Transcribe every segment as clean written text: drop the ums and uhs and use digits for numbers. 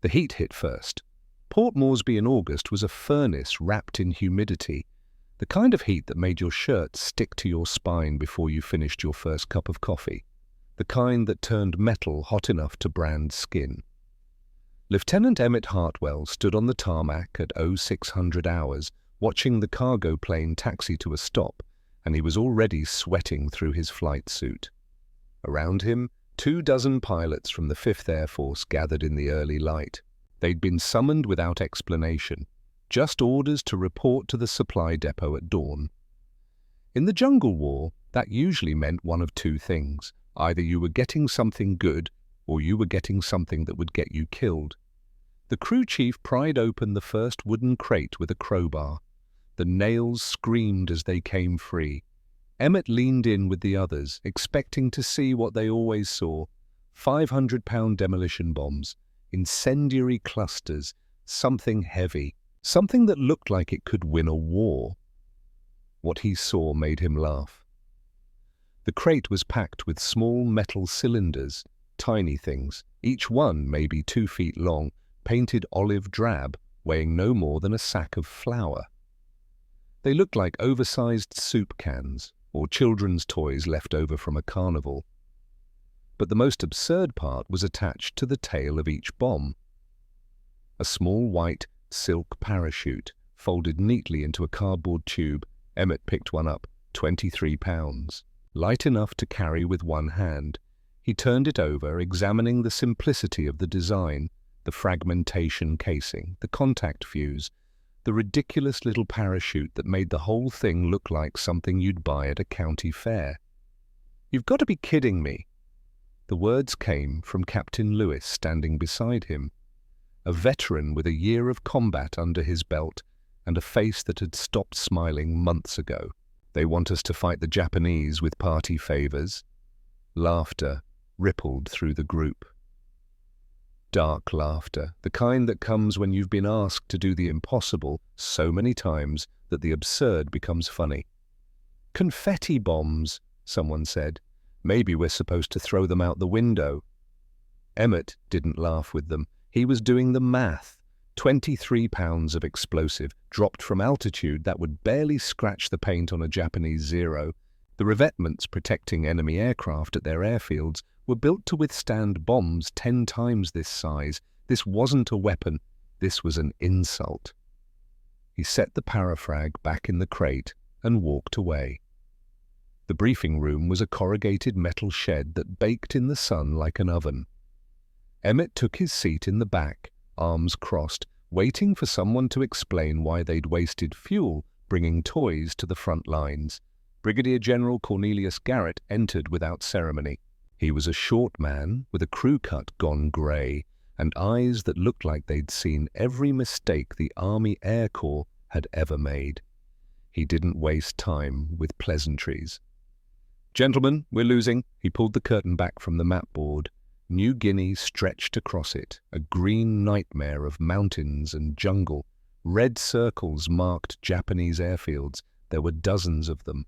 The heat hit first. Port Moresby in August was a furnace wrapped in humidity, the kind of heat that made your shirt stick to your spine before you finished your first cup of coffee, the kind that turned metal hot enough to brand skin. Lieutenant Emmett Hartwell stood on the tarmac at 0600 hours, watching the cargo plane taxi to a stop, and he was already sweating through his flight suit. Around him, 24 pilots from the 5th Air Force gathered in the early light. They'd been summoned without explanation, just orders to report to the supply depot at dawn. In the jungle war, that usually meant one of two things. Either you were getting something good, or you were getting something that would get you killed. The crew chief pried open the first wooden crate with a crowbar. The nails screamed as they came free. Emmett leaned in with the others, expecting to see what they always saw: 500-pound demolition bombs, incendiary clusters, something heavy, something that looked like it could win a war. What he saw made him laugh. The crate was packed with small metal cylinders, tiny things, each one maybe 2 feet long, painted olive drab, weighing no more than a sack of flour. They looked like oversized soup cans, or children's toys left over from a carnival. But the most absurd part was attached to the tail of each bomb. A small white silk parachute, folded neatly into a cardboard tube. Emmett picked one up, 23 pounds. Light enough to carry with one hand. He turned it over, examining the simplicity of the design, the fragmentation casing, the contact fuse, the ridiculous little parachute that made the whole thing look like something you'd buy at a county fair. "You've got to be kidding me." The words came from Captain Lewis standing beside him, a veteran with a year of combat under his belt and a face that had stopped smiling months ago. "They want us to fight the Japanese with party favors." Laughter rippled through the group. Dark laughter, the kind that comes when you've been asked to do the impossible so many times that the absurd becomes funny. "Confetti bombs," someone said. "Maybe we're supposed to throw them out the window." Emmett didn't laugh with them. He was doing the math. 23 pounds of explosive, dropped from altitude that would barely scratch the paint on a Japanese Zero. The revetments protecting enemy aircraft at their airfields were built to withstand bombs 10 times this size. This wasn't a weapon. This was an insult. He set the parafrag back in the crate and walked away. The briefing room was a corrugated metal shed that baked in the sun like an oven. Emmett took his seat in the back, arms crossed, waiting for someone to explain why they'd wasted fuel bringing toys to the front lines. Brigadier General Cornelius Garrett entered without ceremony. He was a short man with a crew cut gone grey and eyes that looked like they'd seen every mistake the Army Air Corps had ever made. He didn't waste time with pleasantries. "Gentlemen, we're losing." He pulled the curtain back from the map board. New Guinea stretched across it, a green nightmare of mountains and jungle. Red circles marked Japanese airfields. There were dozens of them.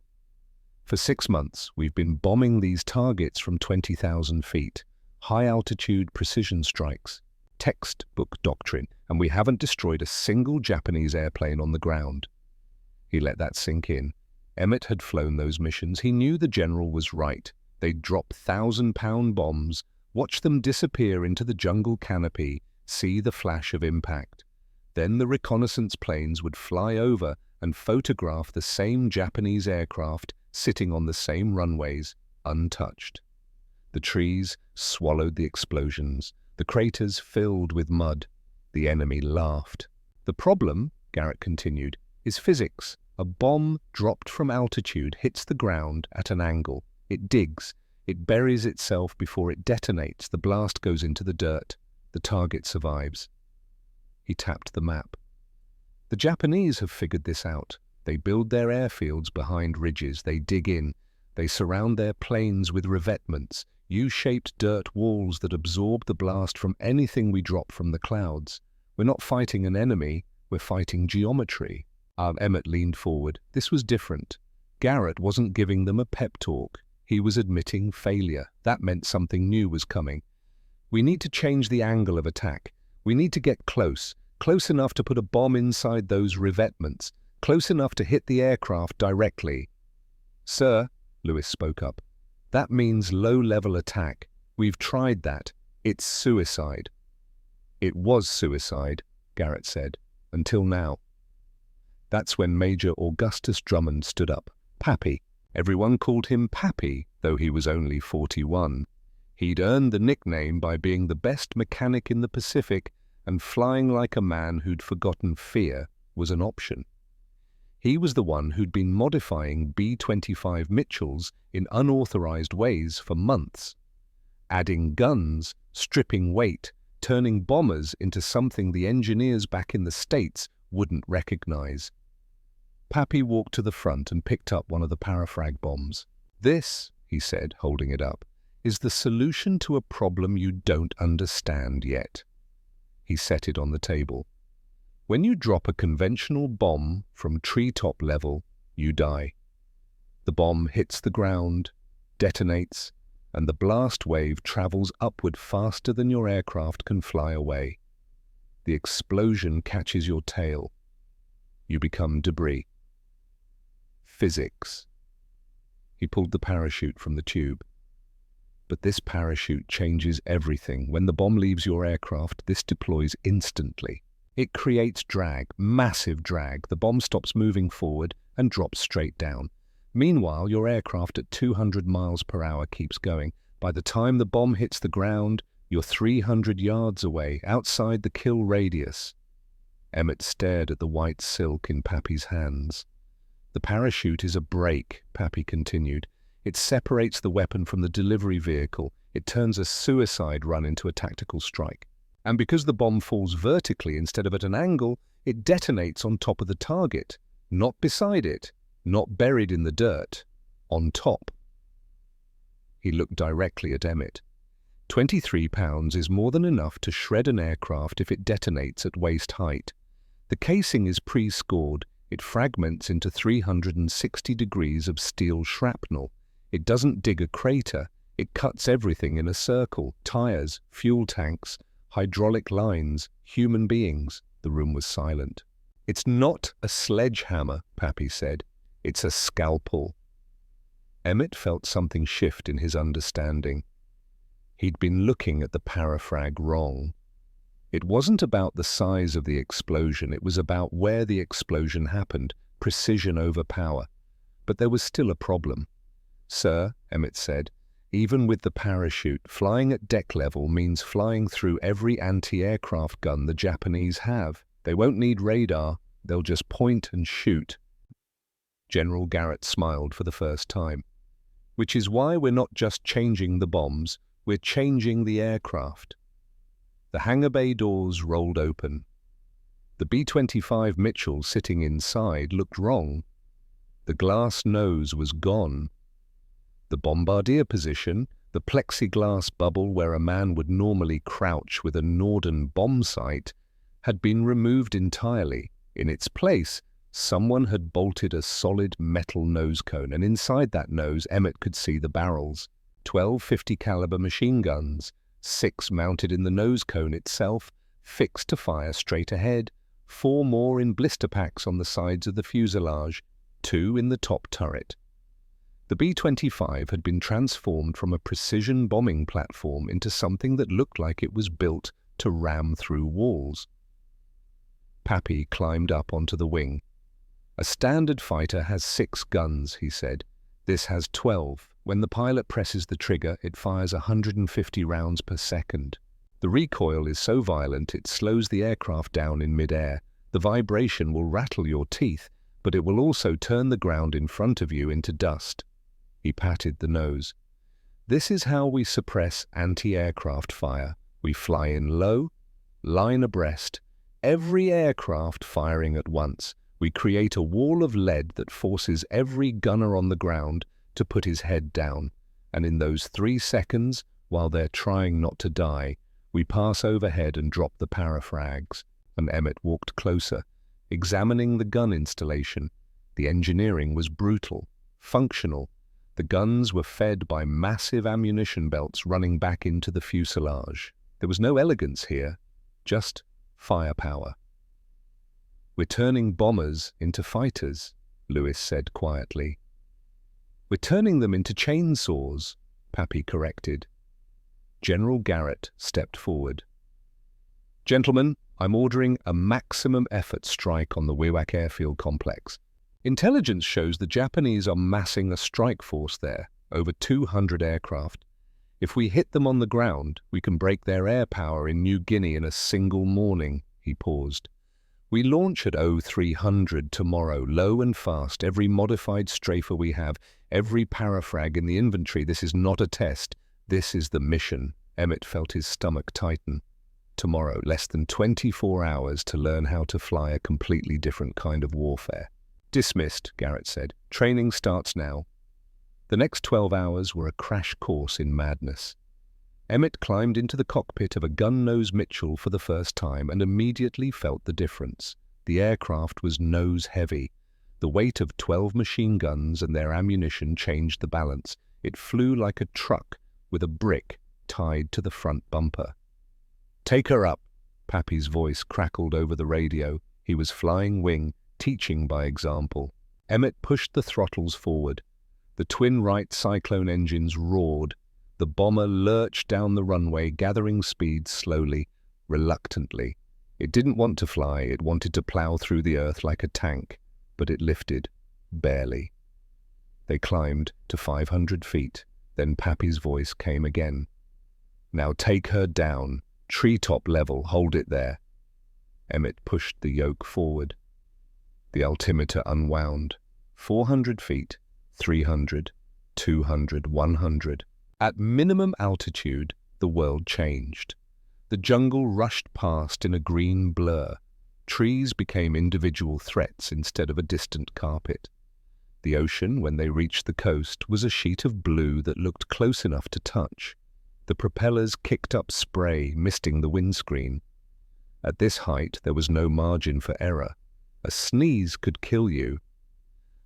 "For 6 months, we've been bombing these targets from 20,000 feet. High-altitude precision strikes. Textbook doctrine, and we haven't destroyed a single Japanese airplane on the ground." He let that sink in. Emmett had flown those missions. He knew the general was right. They'd drop 1,000-pound bombs, watch them disappear into the jungle canopy, see the flash of impact. Then the reconnaissance planes would fly over and photograph the same Japanese aircraft sitting on the same runways, untouched. The trees swallowed the explosions. The craters filled with mud. The enemy laughed. "The problem," Garrett continued, "is physics. A bomb dropped from altitude hits the ground at an angle. It digs. It buries itself before it detonates. The blast goes into the dirt. The target survives." He tapped the map. "The Japanese have figured this out. They build their airfields behind ridges. They dig in. They surround their planes with revetments, U-shaped dirt walls that absorb the blast from anything we drop from the clouds. We're not fighting an enemy. We're fighting geometry." Emmett leaned forward. This was different. Garrett wasn't giving them a pep talk. He was admitting failure. That meant something new was coming. "We need to change the angle of attack. We need to get close enough to put a bomb inside those revetments, close enough to hit the aircraft directly." "Sir," Lewis spoke up, "that means low-level attack. We've tried that. It's suicide." "It was suicide," Garrett said, "until now." That's when Major Augustus Drummond stood up. Pappy. Everyone called him Pappy, though he was only 41. He'd earned the nickname by being the best mechanic in the Pacific, and flying like a man who'd forgotten fear was an option. He was the one who'd been modifying B-25 Mitchells in unauthorized ways for months, adding guns, stripping weight, turning bombers into something the engineers back in the States wouldn't recognize. Pappy walked to the front and picked up one of the parafrag bombs. "This," he said, holding it up, "is the solution to a problem you don't understand yet." He set it on the table. "When you drop a conventional bomb from treetop level, you die. The bomb hits the ground, detonates, and the blast wave travels upward faster than your aircraft can fly away. The explosion catches your tail. You become debris. Physics." He pulled the parachute from the tube. "But this parachute changes everything. When the bomb leaves your aircraft, this deploys instantly. It creates drag, massive drag. The bomb stops moving forward and drops straight down. Meanwhile, your aircraft at 200 miles per hour keeps going. By the time the bomb hits the ground, you're 300 yards away, outside the kill radius." Emmett stared at the white silk in Pappy's hands. "The parachute is a brake," Pappy continued. "It separates the weapon from the delivery vehicle. It turns a suicide run into a tactical strike. And because the bomb falls vertically instead of at an angle, it detonates on top of the target, not beside it, not buried in the dirt, on top." He looked directly at Emmett. 23 pounds is more than enough to shred an aircraft if it detonates at waist height. The casing is pre-scored. It fragments into 360 degrees of steel shrapnel. It doesn't dig a crater. It cuts everything in a circle. Tires, fuel tanks, hydraulic lines, human beings. The room was silent. "It's not a sledgehammer," Pappy said. "It's a scalpel." Emmett felt something shift in his understanding. He'd been looking at the parafrag wrong. It wasn't about the size of the explosion, it was about where the explosion happened, precision over power. But there was still a problem. "Sir," Emmett said, "even with the parachute, flying at deck level means flying through every anti-aircraft gun the Japanese have. They won't need radar, they'll just point and shoot." General Garrett smiled for the first time. "Which is why we're not just changing the bombs, we're changing the aircraft." The hangar bay doors rolled open. The B-25 Mitchell sitting inside looked wrong. The glass nose was gone. The bombardier position, the plexiglass bubble where a man would normally crouch with a Norden bomb sight, had been removed entirely. In its place, someone had bolted a solid metal nose cone, and inside that nose Emmett could see the barrels. 12 .50 caliber machine guns, 6 mounted in the nose cone itself, fixed to fire straight ahead, 4 more in blister packs on the sides of the fuselage, 2 in the top turret. The B-25 had been transformed from a precision bombing platform into something that looked like it was built to ram through walls. Pappy climbed up onto the wing. "A standard fighter has 6 guns," he said. "This has 12. When the pilot presses the trigger, it fires 150 rounds per second. The recoil is so violent it slows the aircraft down in mid-air. The vibration will rattle your teeth, but it will also turn the ground in front of you into dust." He patted the nose. "This is how we suppress anti-aircraft fire. We fly in low, line abreast, every aircraft firing at once. We create a wall of lead that forces every gunner on the ground to put his head down, and in those 3 seconds, while they're trying not to die, we pass overhead and drop the parafrags." And Emmett walked closer, examining the gun installation. The engineering was brutal, functional. The guns were fed by massive ammunition belts running back into the fuselage. There was no elegance here, just firepower. "We're turning bombers into fighters," Lewis said quietly. "We're turning them into chainsaws," Pappy corrected. General Garrett stepped forward. "Gentlemen, I'm ordering a maximum effort strike on the Wewak airfield complex. Intelligence shows the Japanese are massing a strike force there, over 200 aircraft. If we hit them on the ground, we can break their air power in New Guinea in a single morning." He paused. "We launch at 0300 tomorrow, low and fast, every modified strafer we have, every parafrag in the inventory. This is not a test. This is the mission." Emmett felt his stomach tighten. Tomorrow, less than 24 hours to learn how to fly a completely different kind of warfare. "Dismissed," Garrett said. "Training starts now." The next 12 hours were a crash course in madness. Emmett climbed into the cockpit of a gun-nose Mitchell for the first time and immediately felt the difference. The aircraft was nose-heavy. The weight of 12 machine guns and their ammunition changed the balance. It flew like a truck with a brick tied to the front bumper. "Take her up," Pappy's voice crackled over the radio. He was flying wing, teaching by example. Emmett pushed the throttles forward. The twin Wright Cyclone engines roared. The bomber lurched down the runway, gathering speed slowly, reluctantly. It didn't want to fly, it wanted to plow through the earth like a tank, but it lifted, barely. They climbed to 500 feet, then Pappy's voice came again. "Now take her down, treetop level, hold it there." Emmett pushed the yoke forward. The altimeter unwound. 400 feet, 300, 200, 100. At minimum altitude, the world changed. The jungle rushed past in a green blur. Trees became individual threats instead of a distant carpet. The ocean, when they reached the coast, was a sheet of blue that looked close enough to touch. The propellers kicked up spray, misting the windscreen. At this height, there was no margin for error. A sneeze could kill you.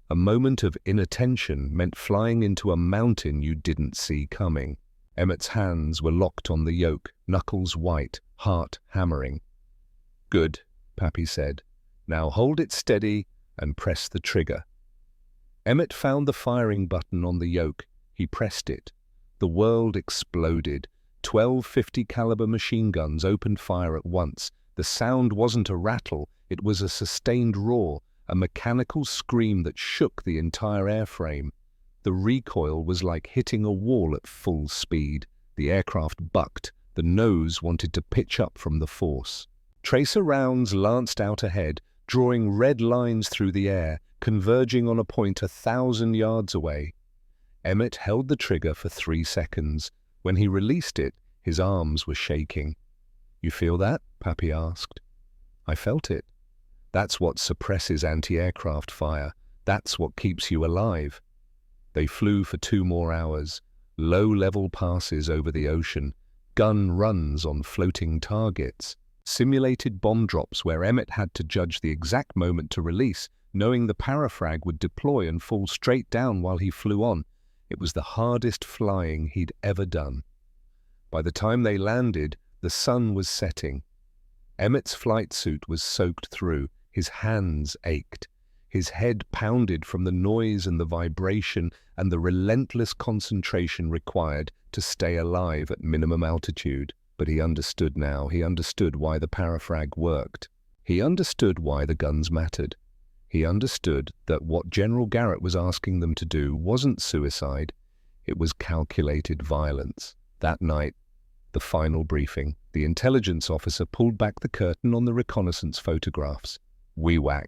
A moment of inattention meant flying into a mountain you didn't see coming. Emmett's hands were locked on the yoke, knuckles white, heart hammering. "Good," Pappy said. "Now hold it steady and press the trigger." Emmett found the firing button on the yoke. He pressed it. The world exploded. 12 .50 caliber machine guns opened fire at once. The sound wasn't a rattle, it was a sustained roar, a mechanical scream that shook the entire airframe. The recoil was like hitting a wall at full speed. The aircraft bucked. The nose wanted to pitch up from the force. Tracer rounds lanced out ahead, drawing red lines through the air, converging on a point 1,000 yards away. Emmett held the trigger for 3 seconds. When he released it, his arms were shaking. "You feel that?" Pappy asked. "I felt it. That's what suppresses anti-aircraft fire. That's what keeps you alive." They flew for 2 more hours. Low-level passes over the ocean. Gun runs on floating targets. Simulated bomb drops where Emmett had to judge the exact moment to release, knowing the parafrag would deploy and fall straight down while he flew on. It was the hardest flying he'd ever done. By the time they landed, the sun was setting. Emmett's flight suit was soaked through. His hands ached. His head pounded from the noise and the vibration and the relentless concentration required to stay alive at minimum altitude. But he understood now. He understood why the parafrag worked. He understood why the guns mattered. He understood that what General Garrett was asking them to do wasn't suicide. It was calculated violence. That night, the final briefing, the intelligence officer pulled back the curtain on the reconnaissance photographs. Wewak.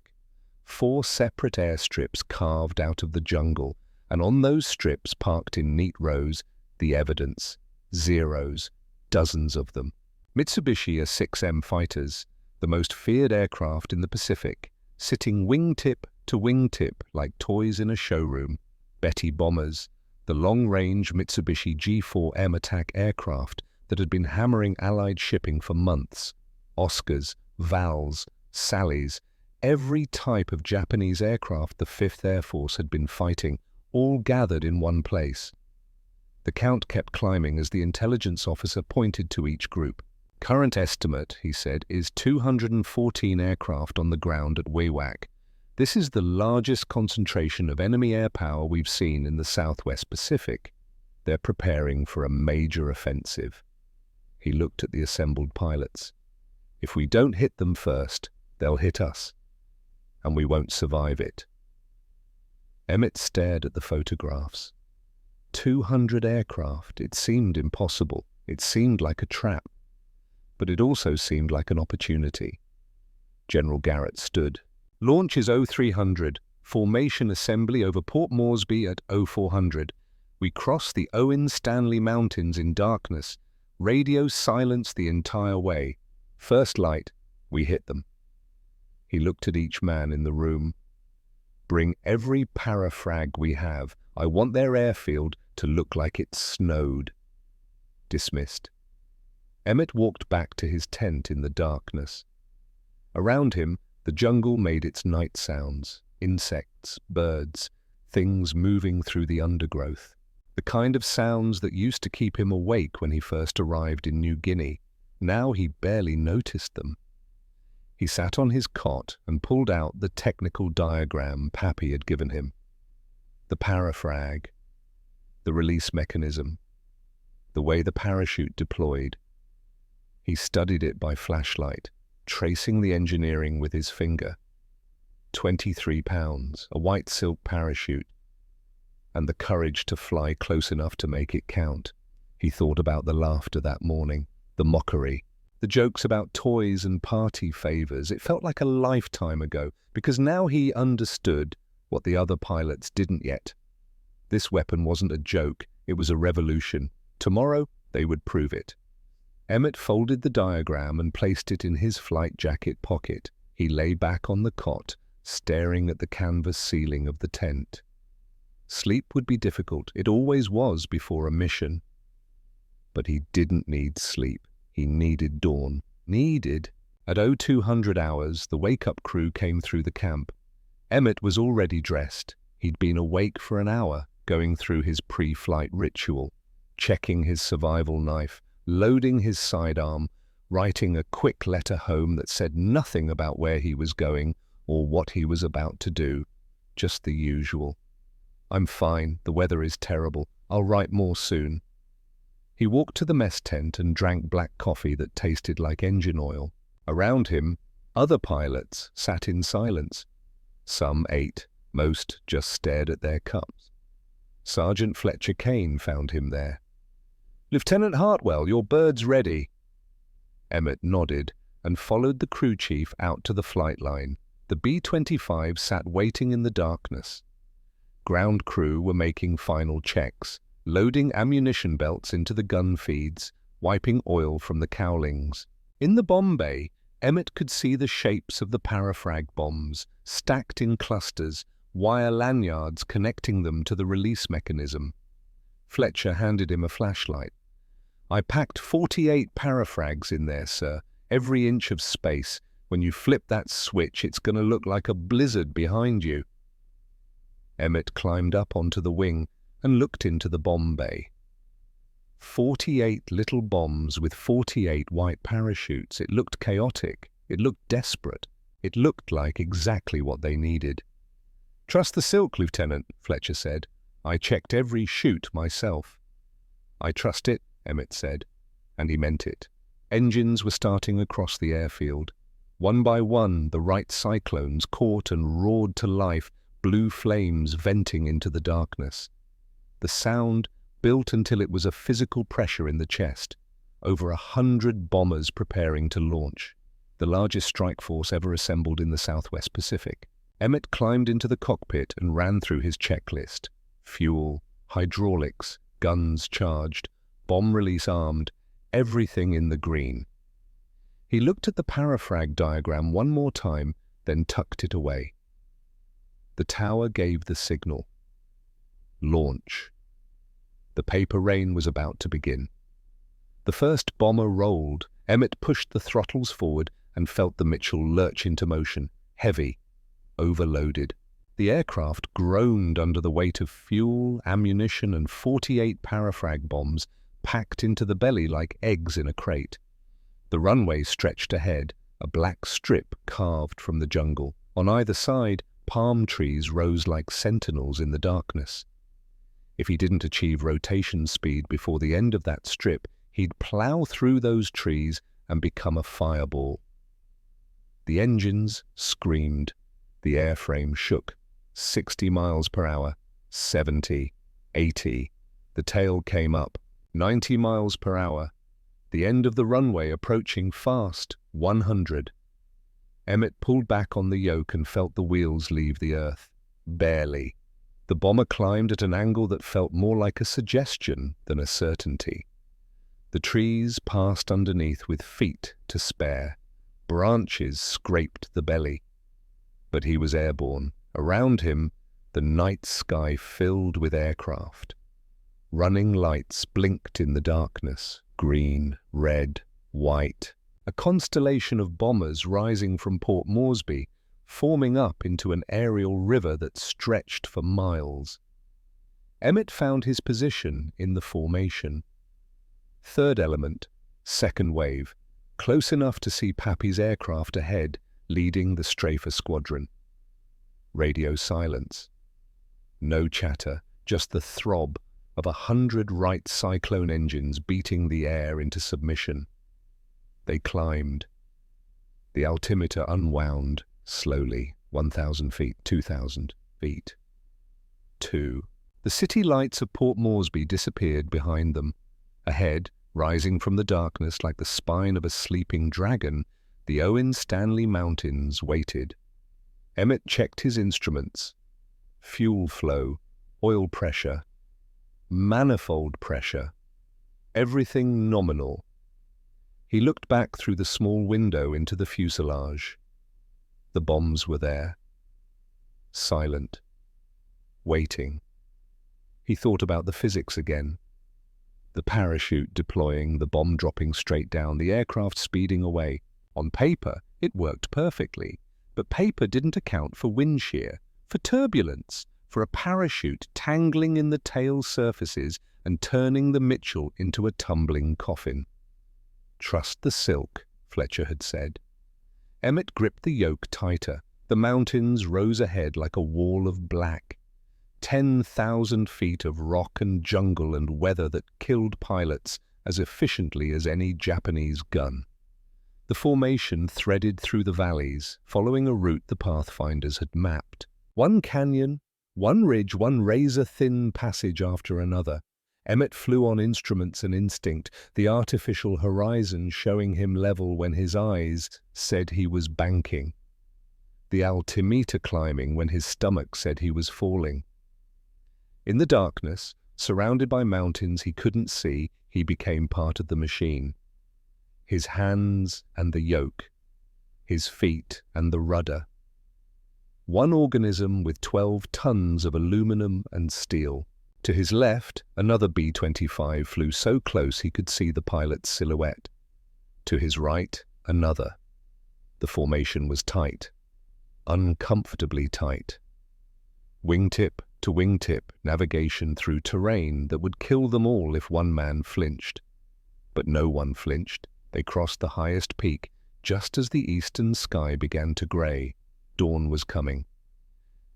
4 separate airstrips carved out of the jungle, and on those strips, parked in neat rows, the evidence. Zeros. Dozens of them. Mitsubishi A-6M fighters, the most feared aircraft in the Pacific, sitting wingtip to wingtip like toys in a showroom. Betty bombers, the long-range Mitsubishi G4M attack aircraft that had been hammering Allied shipping for months. Oscars, Vals, Sallies, every type of Japanese aircraft the 5th Air Force had been fighting, all gathered in one place. The count kept climbing as the intelligence officer pointed to each group. Current estimate, he said, is 214 aircraft on the ground at Wewak. This is the largest concentration of enemy air power we've seen in the Southwest Pacific. They're preparing for a major offensive. He looked at the assembled pilots. If we don't hit them first, they'll hit us, and we won't survive it. Emmett stared at the photographs. 200 aircraft. It seemed impossible. It seemed like a trap. But it also seemed like an opportunity. General Garrett stood. Launch is 0300. Formation assembly over Port Moresby at 0400. We cross the Owen Stanley Mountains in darkness. Radio silence the entire way. First light, we hit them. He looked at each man in the room. Bring every parafrag we have. I want their airfield to look like it snowed. Dismissed. Emmett walked back to his tent in the darkness. Around him, the jungle made its night sounds. Insects, birds, things moving through the undergrowth. The kind of sounds that used to keep him awake when he first arrived in New Guinea. Now he barely noticed them. He sat on his cot and pulled out the technical diagram Pappy had given him. The parafrag, the release mechanism, the way the parachute deployed. He studied it by flashlight, tracing the engineering with his finger. 23 pounds, a white silk parachute, and the courage to fly close enough to make it count. He thought about the laughter that morning, the mockery, the jokes about toys and party favors. It felt like a lifetime ago, because now he understood what the other pilots didn't yet. This weapon wasn't a joke, it was a revolution. Tomorrow, they would prove it. Emmett folded the diagram and placed it in his flight jacket pocket. He lay back on the cot, staring at the canvas ceiling of the tent. Sleep would be difficult. It always was before a mission. But he didn't need sleep. He needed dawn. At 0200 hours, the wake-up crew came through the camp. Emmett was already dressed. He'd been awake for an hour, going through his pre-flight ritual, checking his survival knife, loading his sidearm, writing a quick letter home that said nothing about where he was going or what he was about to do. Just the usual. I'm fine, the weather is terrible. I'll write more soon. He walked to the mess tent and drank black coffee that tasted like engine oil. Around him, other pilots sat in silence. Some ate, most just stared at their cups. Sergeant Fletcher Kane found him there. Lieutenant Hartwell, your bird's ready. Emmett nodded and followed the crew chief out to the flight line. The B-25 sat waiting in the darkness. Ground crew were making final checks, loading ammunition belts into the gun feeds, wiping oil from the cowlings. In the bomb bay, Emmett could see the shapes of the parafrag bombs, stacked in clusters, wire lanyards connecting them to the release mechanism. Fletcher handed him a flashlight. I packed 48 parafrags in there, sir. Every inch of space. When you flip that switch, it's going to look like a blizzard behind you. Emmett climbed up onto the wing and looked into the bomb bay. 48 little bombs with 48 white parachutes. It looked chaotic. It looked desperate. It looked like exactly what they needed. Trust the silk, Lieutenant, Fletcher said. I checked every chute myself. I trust it, Emmett said, and he meant it. Engines were starting across the airfield. One by one, the Wright Cyclones caught and roared to life, blue flames venting into the darkness. The sound built until it was a physical pressure in the chest. Over 100 bombers preparing to launch, the largest strike force ever assembled in the Southwest Pacific. Emmett climbed into the cockpit and ran through his checklist. Fuel, hydraulics, guns charged, bomb release armed, everything in the green. He looked at the parafrag diagram one more time, then tucked it away. The tower gave the signal. Launch. The paper rain was about to begin. The first bomber rolled. Emmett pushed the throttles forward and felt the Mitchell lurch into motion, heavy, overloaded. The aircraft groaned under the weight of fuel, ammunition, and 48 parafrag bombs packed into the belly like eggs in a crate. The runway stretched ahead, a black strip carved from the jungle. On either side, palm trees rose like sentinels in the darkness. If he didn't achieve rotation speed before the end of that strip, he'd plow through those trees and become a fireball. The engines screamed. The airframe shook. 60 miles per hour, 70, 80. The tail came up. 90 miles per hour. The end of the runway approaching fast, 100. Emmett pulled back on the yoke and felt the wheels leave the earth. Barely. The bomber climbed at an angle that felt more like a suggestion than a certainty. The trees passed underneath with feet to spare. Branches scraped the belly. But he was airborne. Around him, the night sky filled with aircraft. Running lights blinked in the darkness, green, red, white. A constellation of bombers rising from Port Moresby, forming up into an aerial river that stretched for miles. Emmett found his position in the formation. Third element, second wave, close enough to see Pappy's aircraft ahead, leading the Strafer squadron. Radio silence. No chatter, just the throb of 100 Wright Cyclone engines beating the air into submission. They climbed. The altimeter unwound slowly. 1,000 feet, 2,000 feet. 2. The city lights of Port Moresby disappeared behind them. Ahead, rising from the darkness like the spine of a sleeping dragon, the Owen Stanley Mountains waited. Emmett checked his instruments. Fuel flow, oil pressure, manifold pressure, everything nominal. He looked back through the small window into the fuselage. The bombs were there, silent, waiting. He thought about the physics again. The parachute deploying, the bomb dropping straight down, the aircraft speeding away. On paper, it worked perfectly, but paper didn't account for wind shear, for turbulence, for a parachute tangling in the tail surfaces and turning the Mitchell into a tumbling coffin. "Trust the silk," Fletcher had said. Emmett gripped the yoke tighter. The mountains rose ahead like a wall of black. 10,000 feet of rock and jungle and weather that killed pilots as efficiently as any Japanese gun. The formation threaded through the valleys, following a route the pathfinders had mapped. One canyon, one ridge, one razor-thin passage after another. Emmett flew on instruments and instinct, the artificial horizon showing him level when his eyes said he was banking. The altimeter climbing when his stomach said he was falling. In the darkness, surrounded by mountains he couldn't see, he became part of the machine. His hands and the yoke, his feet and the rudder. One organism with 12 tons of aluminum and steel. To his left, another B-25 flew so close he could see the pilot's silhouette. To his right, another. The formation was tight, uncomfortably tight. Wingtip to wingtip, navigation through terrain that would kill them all if one man flinched. But no one flinched. They crossed the highest peak just as the eastern sky began to grey. Dawn was coming.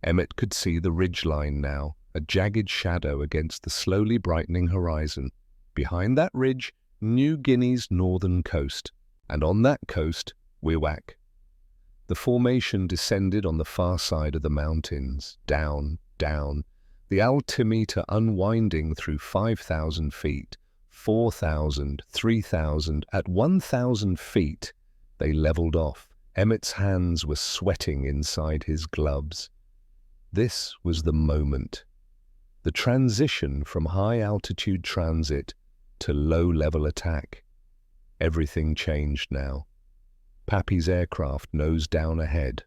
Emmett could see the ridgeline now, a jagged shadow against the slowly brightening horizon. Behind that ridge, New Guinea's northern coast, and on that coast, Wewak. The formation descended on the far side of the mountains, down, down, the altimeter unwinding through 5,000 feet, 4,000, 3,000. At 1,000 feet, they leveled off. Emmett's hands were sweating inside his gloves. This was the moment. The transition from high-altitude transit to low-level attack. Everything changed now. Pappy's aircraft nosed down ahead.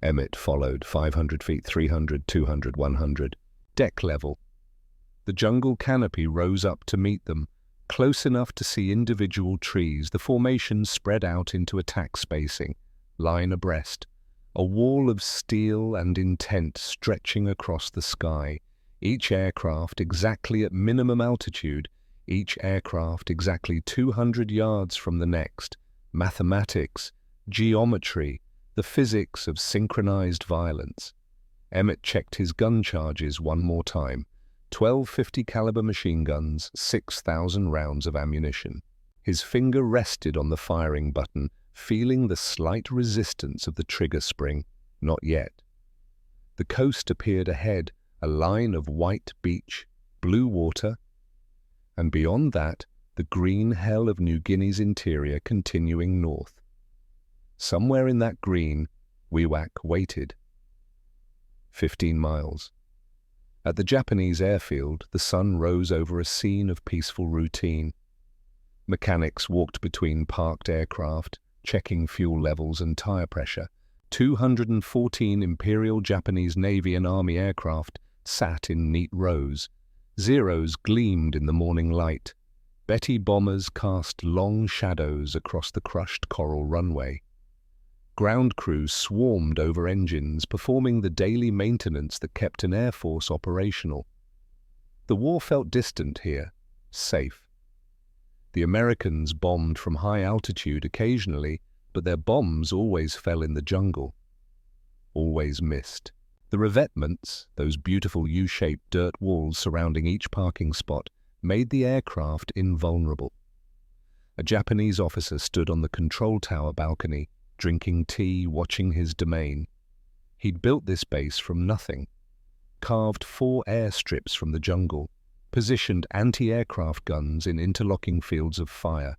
Emmett followed, 500 feet, 300, 200, 100. Deck level. The jungle canopy rose up to meet them, close enough to see individual trees. The formation spread out into attack spacing, line abreast. A wall of steel and intent stretching across the sky. Each aircraft exactly at minimum altitude, each aircraft exactly 200 yards from the next. Mathematics, geometry, the physics of synchronized violence. Emmett checked his gun charges one more time. 12 .50 caliber machine guns, 6,000 rounds of ammunition. His finger rested on the firing button, feeling the slight resistance of the trigger spring. Not yet. The coast appeared ahead, a line of white beach, blue water, and beyond that, the green hell of New Guinea's interior continuing north. Somewhere in that green, Wewak waited. 15 miles. At the Japanese airfield, the sun rose over a scene of peaceful routine. Mechanics walked between parked aircraft, checking fuel levels and tire pressure. 214 Imperial Japanese Navy and Army aircraft sat in neat rows. Zeros gleamed in the morning light. Betty bombers cast long shadows across the crushed coral runway. Ground crews swarmed over engines, performing the daily maintenance that kept an air force operational. The war felt distant here, safe. The Americans bombed from high altitude occasionally, but their bombs always fell in the jungle. Always missed. The revetments, those beautiful U-shaped dirt walls surrounding each parking spot, made the aircraft invulnerable. A Japanese officer stood on the control tower balcony, drinking tea, watching his domain. He'd built this base from nothing, carved 4 airstrips from the jungle, positioned anti-aircraft guns in interlocking fields of fire,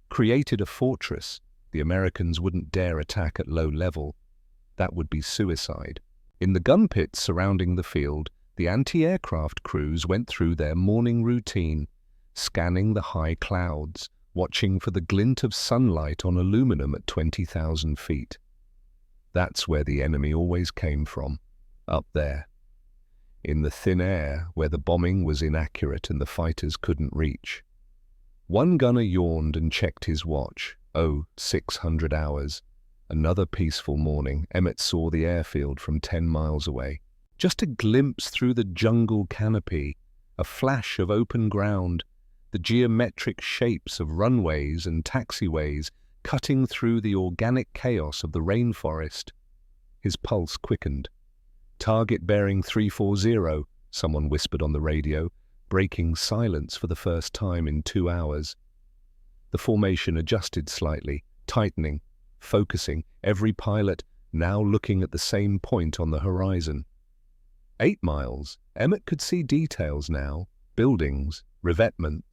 created a fortress the Americans wouldn't dare attack at low level. That would be suicide. In the gun pits surrounding the field, the anti-aircraft crews went through their morning routine, scanning the high clouds, watching for the glint of sunlight on aluminum at 20,000 feet. That's where the enemy always came from, up there. In the thin air, where the bombing was inaccurate and the fighters couldn't reach. One gunner yawned and checked his watch. 600 hours. Another peaceful morning. Emmett saw the airfield from 10 miles away. Just a glimpse through the jungle canopy, a flash of open ground, the geometric shapes of runways and taxiways cutting through the organic chaos of the rainforest. His pulse quickened. Target bearing 340, someone whispered on the radio, breaking silence for the first time in 2 hours. The formation adjusted slightly, tightening, focusing, every pilot now looking at the same point on the horizon. 8 miles. Emmett could see details now, buildings, revetments,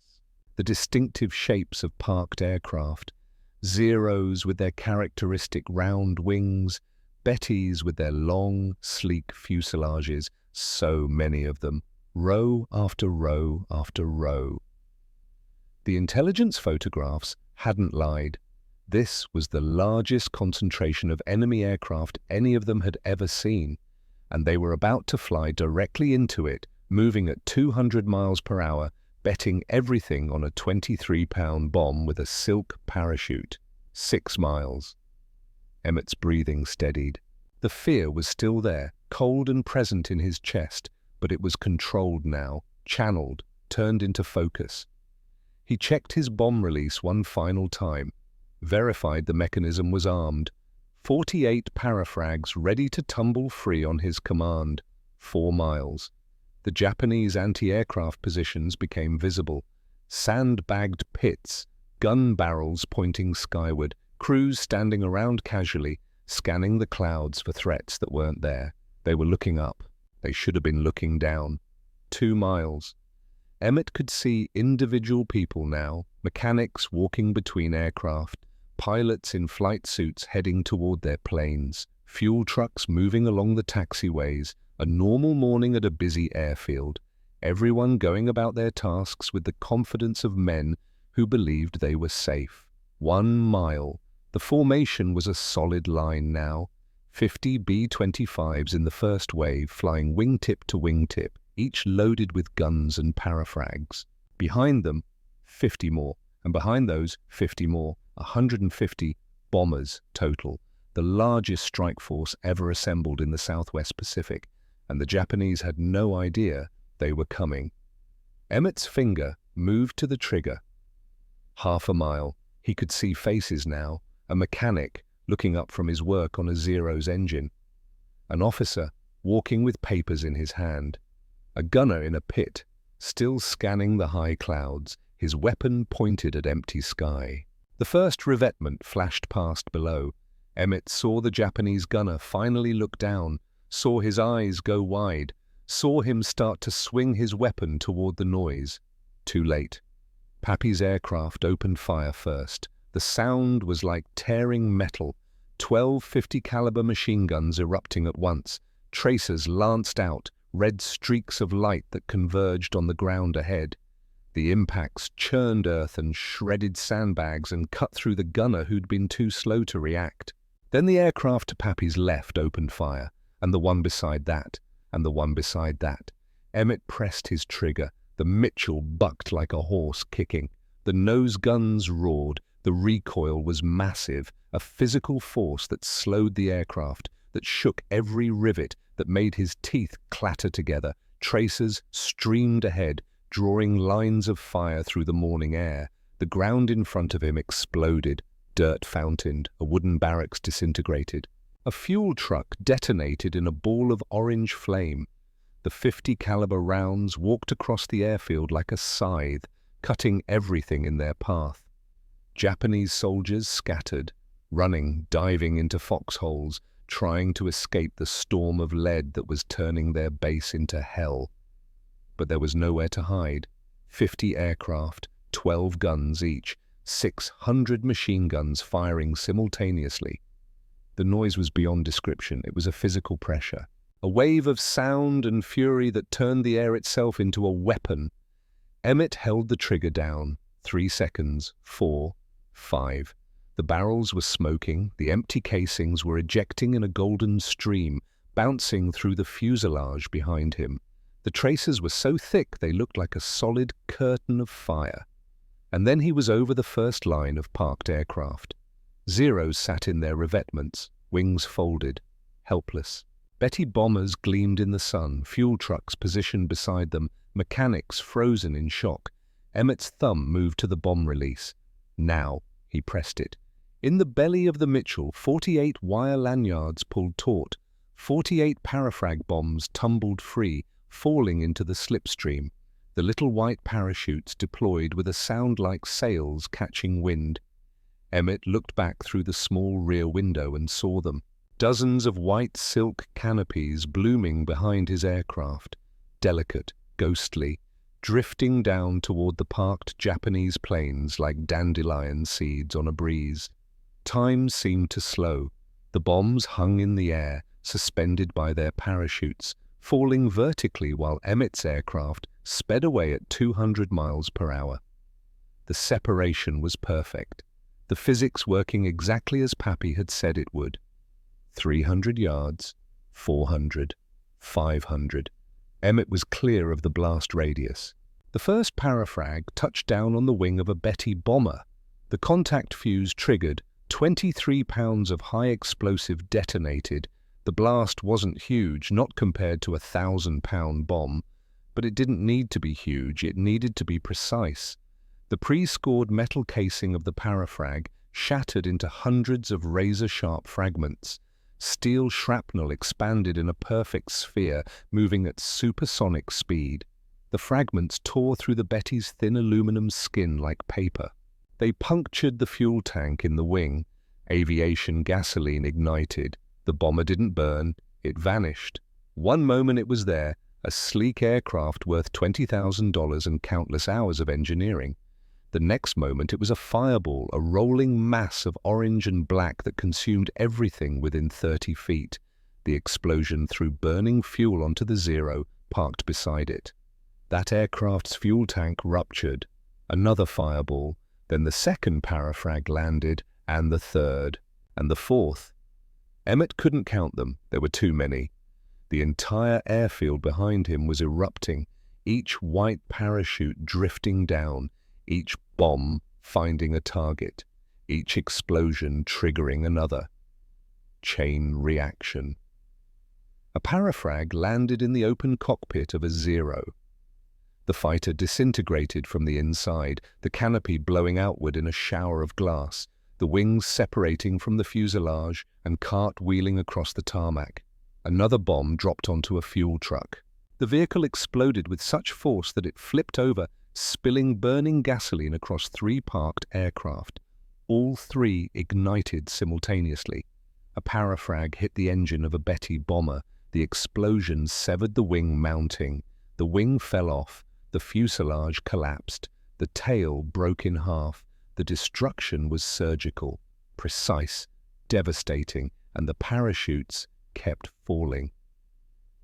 the distinctive shapes of parked aircraft, Zeros with their characteristic round wings, Bettys with their long, sleek fuselages, so many of them, row after row after row. The intelligence photographs hadn't lied. This was the largest concentration of enemy aircraft any of them had ever seen, and they were about to fly directly into it, moving at 200 miles per hour, betting everything on a 23-pound bomb with a silk parachute. 6 miles. Emmett's breathing steadied. The fear was still there, cold and present in his chest, but it was controlled now, channeled, turned into focus. He checked his bomb release one final time, verified the mechanism was armed. 48 parafrags ready to tumble free on his command. 4 miles. The Japanese anti-aircraft positions became visible. Sandbagged pits, gun barrels pointing skyward, crews standing around casually, scanning the clouds for threats that weren't there. They were looking up. They should have been looking down. 2 miles. Emmett could see individual people now, mechanics walking between aircraft, pilots in flight suits heading toward their planes, fuel trucks moving along the taxiways, a normal morning at a busy airfield, everyone going about their tasks with the confidence of men who believed they were safe. 1 mile. The formation was a solid line now. 50 B-25s in the first wave flying wingtip to wingtip, each loaded with guns and parafrags. Behind them, 50 more, and behind those, 50 more, 150 bombers total, the largest strike force ever assembled in the Southwest Pacific, and the Japanese had no idea they were coming. Emmett's finger, moved to the trigger. Half a mile. He could see faces now, a mechanic looking up from his work on a Zero's engine, an officer walking with papers in his hand, a gunner in a pit, still scanning the high clouds, his weapon pointed at empty sky. The first revetment flashed past below. Emmett saw the Japanese gunner finally look down, saw his eyes go wide, saw him start to swing his weapon toward the noise. Too late. Pappy's aircraft opened fire first. The sound was like tearing metal. 12 .50 caliber machine guns erupting at once. Tracers lanced out, red streaks of light that converged on the ground ahead. The impacts churned earth and shredded sandbags and cut through the gunner who'd been too slow to react. Then the aircraft to Pappy's left opened fire, and the one beside that, and the one beside that. Emmett pressed his trigger. The Mitchell bucked like a horse kicking. The nose guns roared. The recoil was massive, a physical force that slowed the aircraft, that shook every rivet, that made his teeth clatter together. Tracers streamed ahead, drawing lines of fire through the morning air. The ground in front of him exploded. Dirt fountained, a wooden barracks disintegrated. A fuel truck detonated in a ball of orange flame. The .50 caliber rounds walked across the airfield like a scythe, cutting everything in their path. Japanese soldiers scattered, running, diving into foxholes, trying to escape the storm of lead that was turning their base into hell. But there was nowhere to hide. 50 aircraft, 12 guns each, 600 machine guns firing simultaneously. The noise was beyond description. It was a physical pressure. A wave of sound and fury that turned the air itself into a weapon. Emmett held the trigger down. 3 seconds, 4, 5. The barrels were smoking, the empty casings were ejecting in a golden stream, bouncing through the fuselage behind him. The tracers were so thick they looked like a solid curtain of fire. And then he was over the first line of parked aircraft. Zeros sat in their revetments, wings folded, helpless. Betty bombers gleamed in the sun, fuel trucks positioned beside them, mechanics frozen in shock. Emmett's thumb moved to the bomb release. Now, he pressed it. In the belly of the Mitchell, 48 wire lanyards pulled taut. 48 parafrag bombs tumbled free, falling into the slipstream. The little white parachutes deployed with a sound like sails catching wind. Emmett looked back through the small rear window and saw them. Dozens of white silk canopies blooming behind his aircraft, delicate, ghostly, drifting down toward the parked Japanese planes like dandelion seeds on a breeze. Time seemed to slow. The bombs hung in the air, suspended by their parachutes, falling vertically while Emmett's aircraft sped away at 200 miles per hour. The separation was perfect, the physics working exactly as Pappy had said it would. 300 yards, 400, 500. Emmett was clear of the blast radius. The first parafrag touched down on the wing of a Betty bomber. The contact fuse triggered. 23 pounds of high explosive detonated. The blast wasn't huge, not compared to a 1,000-pound bomb, but it didn't need to be huge, it needed to be precise. The pre-scored metal casing of the parafrag shattered into hundreds of razor-sharp fragments. Steel shrapnel expanded in a perfect sphere, moving at supersonic speed. The fragments tore through the Betty's thin aluminum skin like paper. They punctured the fuel tank in the wing. Aviation gasoline ignited. The bomber didn't burn, it vanished. One moment it was there, a sleek aircraft worth $20,000 and countless hours of engineering. The next moment it was a fireball, a rolling mass of orange and black that consumed everything within 30 feet. The explosion threw burning fuel onto the Zero, parked beside it. That aircraft's fuel tank ruptured. Another fireball. Then the second parafrag landed, and the third, and the fourth. Emmett couldn't count them, there were too many. The entire airfield behind him was erupting, each white parachute drifting down, each bomb finding a target, each explosion triggering another. Chain reaction. A parafrag landed in the open cockpit of a Zero. The fighter disintegrated from the inside, the canopy blowing outward in a shower of glass, the wings separating from the fuselage and cartwheeling across the tarmac. Another bomb dropped onto a fuel truck. The vehicle exploded with such force that it flipped over, spilling burning gasoline across 3 parked aircraft. All 3 ignited simultaneously. A parafrag hit the engine of a Betty bomber. The explosion severed the wing mounting. The wing fell off. The fuselage collapsed. The tail broke in half. The destruction was surgical, precise, devastating, and the parachutes kept falling.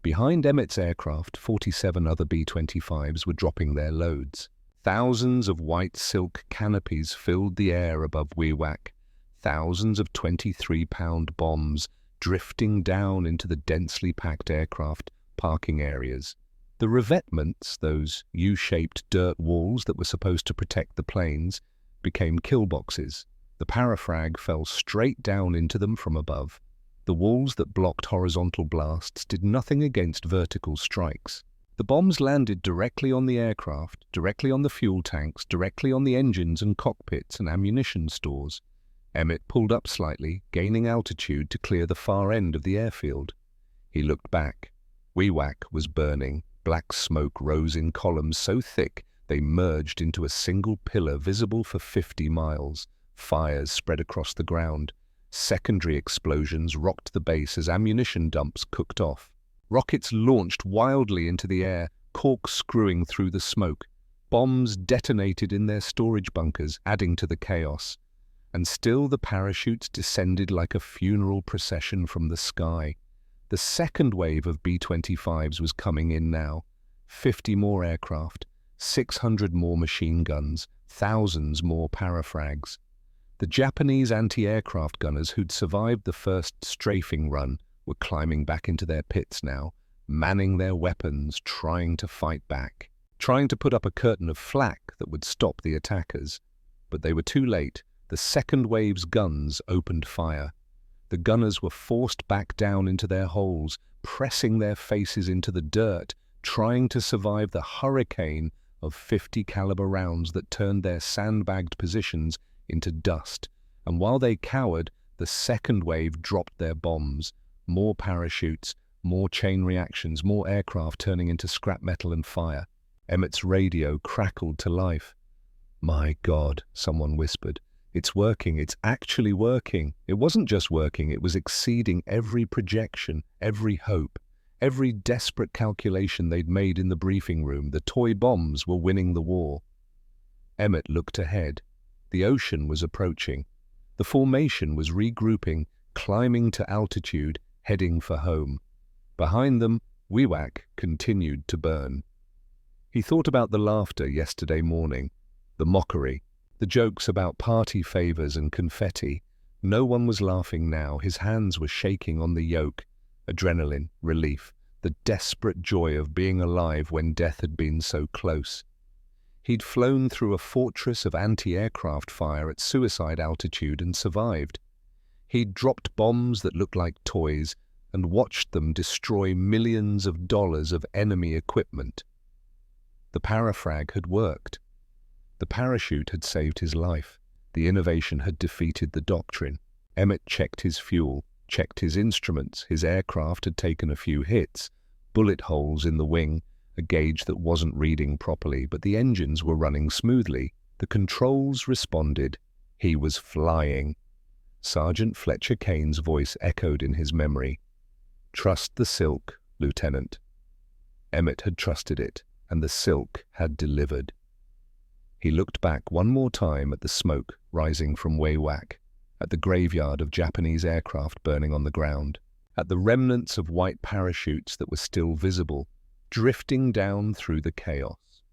Behind Emmett's aircraft, 47 other B-25s were dropping their loads. Thousands of white silk canopies filled the air above Wewak. Thousands of 23-pound bombs drifting down into the densely packed aircraft parking areas. The revetments, those U-shaped dirt walls that were supposed to protect the planes, became kill boxes. The parafrag fell straight down into them from above. The walls that blocked horizontal blasts did nothing against vertical strikes. The bombs landed directly on the aircraft, directly on the fuel tanks, directly on the engines and cockpits and ammunition stores. Emmett pulled up slightly, gaining altitude to clear the far end of the airfield. He looked back. Wewak was burning. Black smoke rose in columns so thick they merged into a single pillar visible for 50 miles. Fires spread across the ground. Secondary explosions rocked the base as ammunition dumps cooked off. Rockets launched wildly into the air, corkscrewing through the smoke. Bombs detonated in their storage bunkers, adding to the chaos. And still the parachutes descended like a funeral procession from the sky. The second wave of B-25s was coming in now. 50 more aircraft, 600 more machine guns, thousands more parafrags. The Japanese anti-aircraft gunners who'd survived the first strafing run were climbing back into their pits now, manning their weapons, trying to fight back, trying to put up a curtain of flak that would stop the attackers. But they were too late. The second wave's guns opened fire. The gunners were forced back down into their holes, pressing their faces into the dirt, trying to survive the hurricane of 50 caliber rounds that turned their sandbagged positions into dust. And while they cowered, the second wave dropped their bombs. More parachutes, more chain reactions, more aircraft turning into scrap metal and fire. Emmett's radio crackled to life. "My God," someone whispered. "It's working. It's actually working." It wasn't just working, it was exceeding every projection, every hope, every desperate calculation they'd made in the briefing room. The toy bombs were winning the war. Emmett looked ahead. The ocean was approaching. The formation was regrouping, climbing to altitude, heading for home. Behind them, Wewak continued to burn. He thought about the laughter yesterday morning, the mockery, the jokes about party favors and confetti. No one was laughing now. His hands were shaking on the yoke. Adrenaline, relief, the desperate joy of being alive when death had been so close. He'd flown through a fortress of anti-aircraft fire at suicide altitude and survived. He'd dropped bombs that looked like toys and watched them destroy millions of dollars of enemy equipment. The parafrag had worked. The parachute had saved his life. The innovation had defeated the doctrine. Emmett checked his fuel, checked his instruments. His aircraft had taken a few hits, bullet holes in the wing, a gauge that wasn't reading properly, but the engines were running smoothly. The controls responded. He was flying. Sergeant Fletcher Kane's voice echoed in his memory. "Trust the silk, Lieutenant." Emmett had trusted it, and the silk had delivered. He looked back one more time at the smoke rising from Wewak, at the graveyard of Japanese aircraft burning on the ground, at the remnants of white parachutes that were still visible, drifting down through the chaos.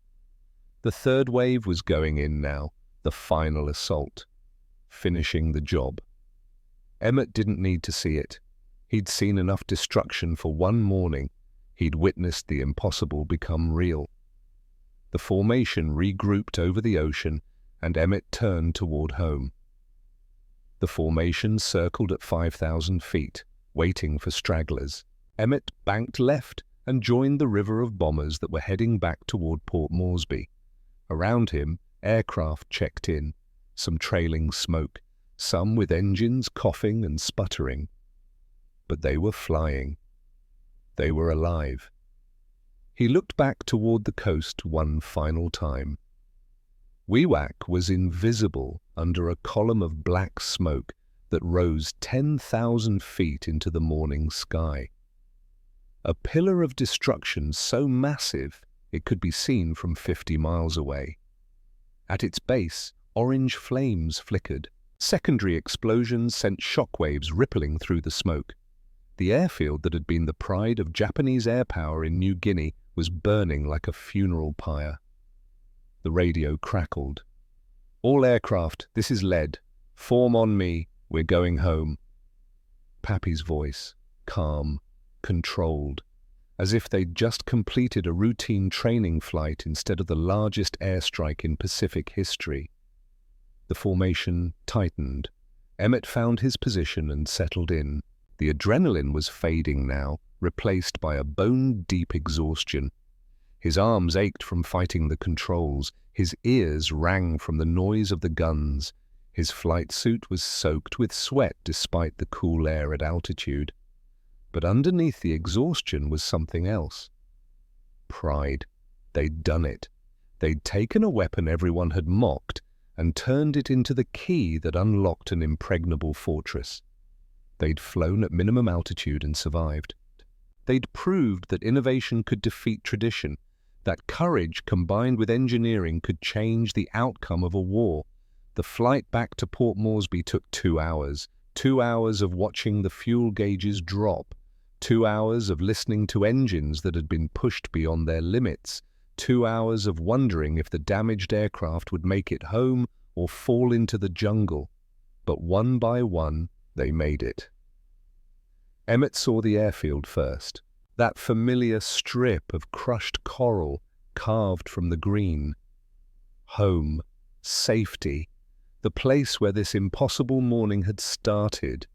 The third wave was going in now, the final assault, finishing the job. Emmett didn't need to see it. He'd seen enough destruction for one morning. He'd witnessed the impossible become real. The formation regrouped over the ocean, and Emmett turned toward home. The formation circled at 5,000 feet, waiting for stragglers. Emmett banked left and joined the river of bombers that were heading back toward Port Moresby. Around him, aircraft checked in, some trailing smoke, some with engines coughing and sputtering. But they were flying. They were alive. He looked back toward the coast one final time. Wewak was invisible under a column of black smoke that rose 10,000 feet into the morning sky. A pillar of destruction so massive it could be seen from 50 miles away. At its base, orange flames flickered. Secondary explosions sent shockwaves rippling through the smoke. The airfield that had been the pride of Japanese air power in New Guinea was burning like a funeral pyre. The radio crackled. "All aircraft, this is lead. Form on me. We're going home." Pappy's voice, calm, controlled, as if they'd just completed a routine training flight instead of the largest airstrike in Pacific history. The formation tightened. Emmett found his position and settled in. The adrenaline was fading now, replaced by a bone-deep exhaustion. His arms ached from fighting the controls. His ears rang from the noise of the guns. His flight suit was soaked with sweat despite the cool air at altitude. But underneath the exhaustion was something else. Pride. They'd done it. They'd taken a weapon everyone had mocked and turned it into the key that unlocked an impregnable fortress. They'd flown at minimum altitude and survived. They'd proved that innovation could defeat tradition, that courage combined with engineering could change the outcome of a war. The flight back to Port Moresby took 2 hours. 2 hours of watching the fuel gauges drop. 2 hours of listening to engines that had been pushed beyond their limits. 2 hours of wondering if the damaged aircraft would make it home or fall into the jungle. But one by one, they made it. Emmett saw the airfield first. That familiar strip of crushed coral carved from the green. Home. Safety. The place where this impossible morning had started.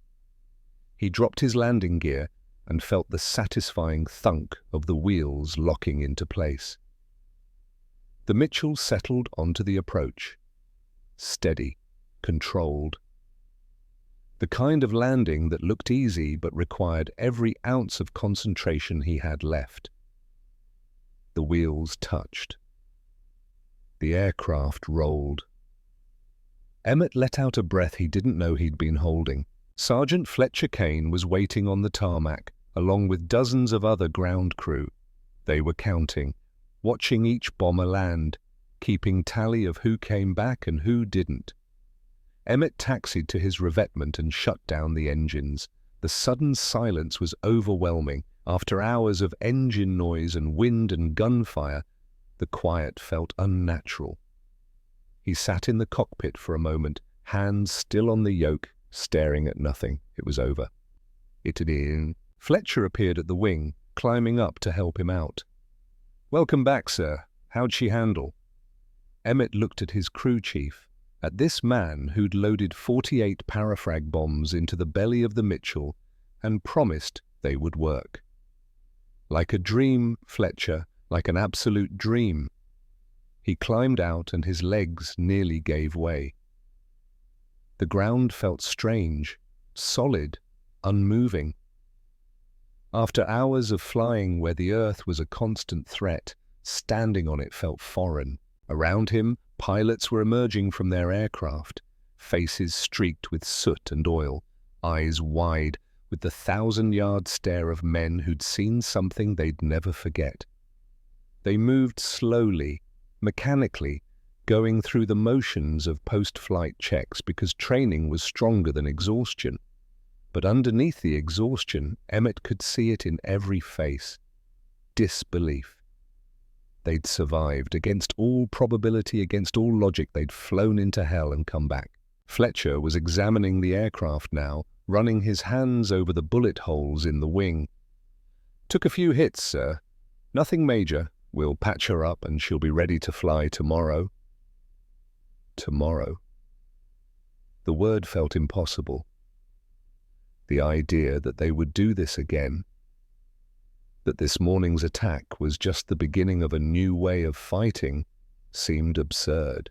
He dropped his landing gear and felt the satisfying thunk of the wheels locking into place. The Mitchell settled onto the approach. Steady, controlled. The kind of landing that looked easy but required every ounce of concentration he had left. The wheels touched. The aircraft rolled. Emmett let out a breath he didn't know he'd been holding. Sergeant Fletcher Kane was waiting on the tarmac, along with dozens of other ground crew. They were counting, watching each bomber land, keeping tally of who came back and who didn't. Emmett taxied to his revetment and shut down the engines. The sudden silence was overwhelming. After hours of engine noise and wind and gunfire, the quiet felt unnatural. He sat in the cockpit for a moment, hands still on the yoke, staring at nothing. It was over. It had been. Fletcher appeared at the wing, climbing up to help him out. "Welcome back, sir. How'd she handle?" Emmett looked at his crew chief, at this man who'd loaded 48 parafrag bombs into the belly of the Mitchell and promised they would work. Like a dream, Fletcher, like an absolute dream. He climbed out and his legs nearly gave way. The ground felt strange, solid, unmoving. After hours of flying where the earth was a constant threat, standing on it felt foreign. Around him, pilots were emerging from their aircraft, faces streaked with soot and oil, eyes wide with the 1,000-yard stare of men who'd seen something they'd never forget. They moved slowly, mechanically, going through the motions of post-flight checks because training was stronger than exhaustion. But underneath the exhaustion, Emmett could see it in every face. Disbelief. They'd survived. Against all probability, against all logic, they'd flown into hell and come back. Fletcher was examining the aircraft now, running his hands over the bullet holes in the wing. "Took a few hits, sir. Nothing major. We'll patch her up and she'll be ready to fly tomorrow." Tomorrow. The word felt impossible. The idea that they would do this again. That this morning's attack was just the beginning of a new way of fighting seemed absurd.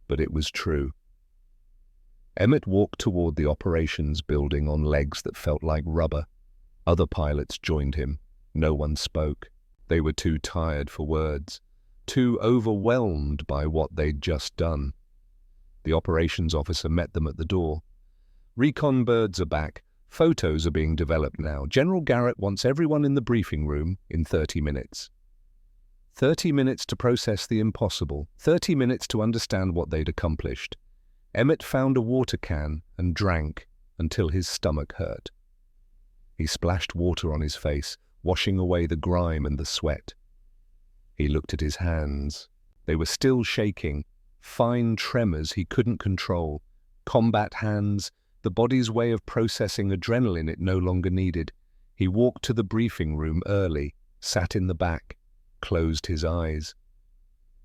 But it was true. Emmett walked toward the operations building on legs that felt like rubber. Other pilots joined him. No one spoke. They were too tired for words, too overwhelmed by what they'd just done. The operations officer met them at the door. "Recon birds are back. Photos are being developed now. General Garrett wants everyone in the briefing room in 30 minutes. 30 minutes to process the impossible. 30 minutes to understand what they'd accomplished." Emmett found a water can and drank until his stomach hurt. He splashed water on his face, washing away the grime and the sweat. He looked at his hands. They were still shaking, fine tremors he couldn't control. Combat hands, the body's way of processing adrenaline it no longer needed. He walked to the briefing room early, sat in the back, closed his eyes.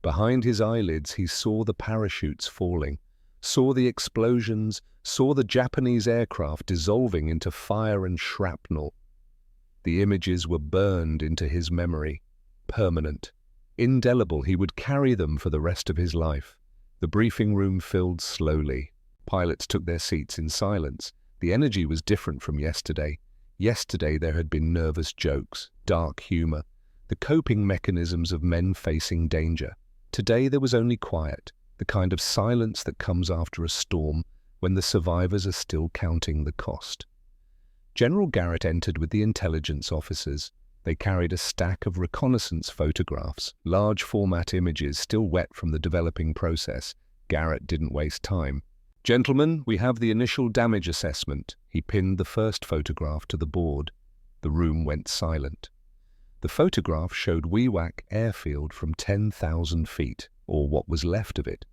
Behind his eyelids he saw the parachutes falling, saw the explosions, saw the Japanese aircraft dissolving into fire and shrapnel. The images were burned into his memory, permanent, indelible. He would carry them for the rest of his life. The briefing room filled slowly. Pilots took their seats in silence. The energy was different from yesterday. Yesterday there had been nervous jokes, dark humor, the coping mechanisms of men facing danger. Today there was only quiet, the kind of silence that comes after a storm when the survivors are still counting the cost. General Garrett entered with the intelligence officers. They carried a stack of reconnaissance photographs, large format images still wet from the developing process. Garrett didn't waste time. "Gentlemen, we have the initial damage assessment." He pinned the first photograph to the board. The room went silent. The photograph showed Wewak Airfield from 10,000 feet, or what was left of it.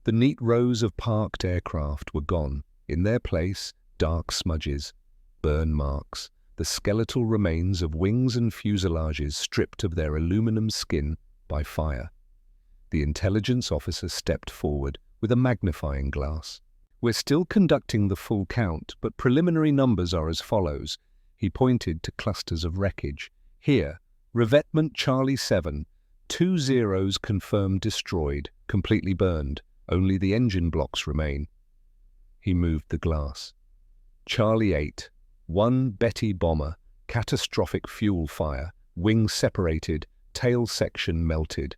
The neat rows of parked aircraft were gone. In their place, dark smudges, burn marks, the skeletal remains of wings and fuselages stripped of their aluminum skin by fire. The intelligence officer stepped forward with a magnifying glass. "We're still conducting the full count, but preliminary numbers are as follows." He pointed to clusters of wreckage. "Here, revetment Charlie 7, 2 zeros confirmed destroyed, completely burned. Only the engine blocks remain." He moved the glass. "Charlie 8, 1 Betty bomber, catastrophic fuel fire, wings separated, tail section melted."